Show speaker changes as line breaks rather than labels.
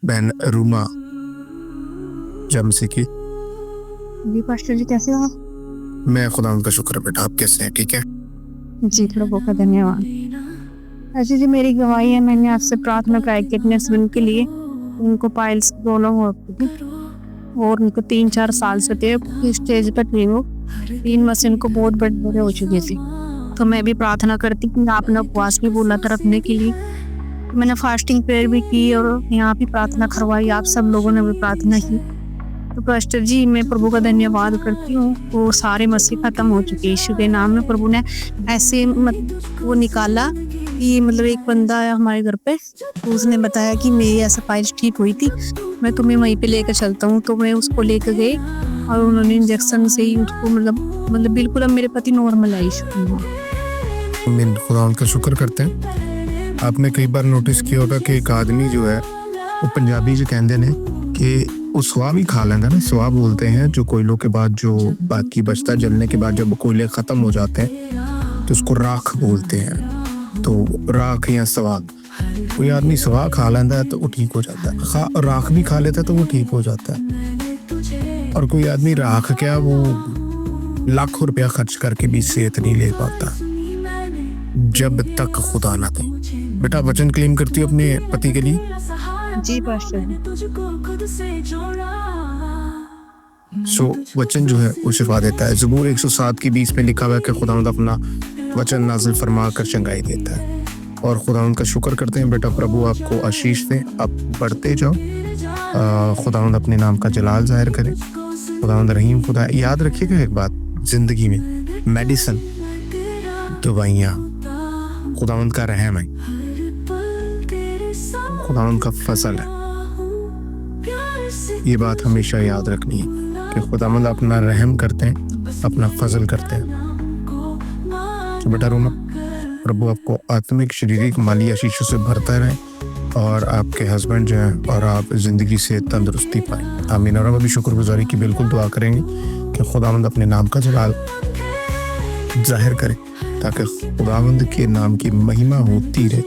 बहन रूमा जमसी की।
जी पास्टर जी, कैसे हो आप?
मैं खुदा का शुक्र बेटा, आप कैसे हैं? ठीक है।
जी प्रभु का धन्यवाद। ऐसी जी मेरी गवाही है, मैंने आपसे प्रार्थना कराई कि अपने हस्बैंड के लिए, उनको पाइल्स की प्रॉब्लम हो रही थी और उनको 3-4 साल से थे, स्टेज पर थी वो, 3 मशीन को बहुत बड़े बड़े हो चुके थे। तो मैं भी प्रार्थना करती कि आपने उपवास भी बोला था रखने के लिए, तो मैंने फास्टिंग प्रेयर भी की और यहाँ भी प्रार्थना करवाई, आप सब लोगों ने भी प्रार्थना की। तो पास्टर जी, मैं प्रभु का धन्यवाद करती हूँ, वो सारे मसीह खत्म हो चुके यीशु के नाम में। प्रभु ने ऐसे वो निकाला कि मतलब एक बंदा आया हमारे घर पे, तो उसने बताया कि मेरी ऐसा पाइल्स ठीक हुई थी, मैं तुम्हें वहीं पे लेकर चलता हूँ। तो मैं उसको लेकर गई और उन्होंने इंजेक्शन से ही उसको मतलब बिल्कुल अब मेरे पति नॉर्मल है यीशु के नाम में।
आमीन। खुदा का शुक्र करते हैं। आपने कई बार नोटिस किया होगा कि एक आदमी जो है वो पंजाबी जो कहते हैं कि वो स्वाब ही खा लेंगे ना। स्वाब बोलते हैं जो कोयलों के बाद जो बाकी बचता जलने के बाद जब कोयले खत्म हो जाते हैं तो उसको राख बोलते हैं। तो राख या स्वाब, कोई आदमी स्वाब खा लेता है तो वो ठीक हो जाता है, राख भी खा लेता है तो वो ठीक हो जाता है। और कोई आदमी राख क्या, वो लाखों रुपया खर्च करके भी सेहत नहीं ले पाता जब तक खुदा ना दे। बेटा वचन क्लेम करती हो अपने पति के लिए?
जी पास्टर जी।
वचन जो है वो शिफा देता है। ज़बूर 107 की 20 में लिखा हुआ है कि खुदावंद अपना वचन नाजिल फरमा कर चंगाई देता है। और खुदावंद का शुक्र करते हैं बेटा, प्रभु आपको आशीष दे, आप बढ़ते जाओ, खुदावंद अपने नाम का जलाल जाहिर करे। खुदावंद रहीम खुदा। याद रखिएगा एक बात, जिंदगी में मेडिसिन, दवाइयाँ खुदावंद का रहम है, खुदावंद का फजल है। ये बात हमेशा याद रखनी है कि खुदावंद अपना रहम करते हैं, अपना फजल करते हैं। तो बेटा रोमा, प्रभु आपको आत्मिक, शारीरिक, माली आशीषों से भरता रहे और आपके हस्बैंड जो हैं और आप जिंदगी से तंदुरुस्ती पाएं। आमीन। और हम अभी शुक्रगुजारी की बिल्कुल दुआ करेंगे कि खुदावंद अपने नाम का जलाल जाहिर करे ताकि खुदावंद के नाम की महिमा होती रहे।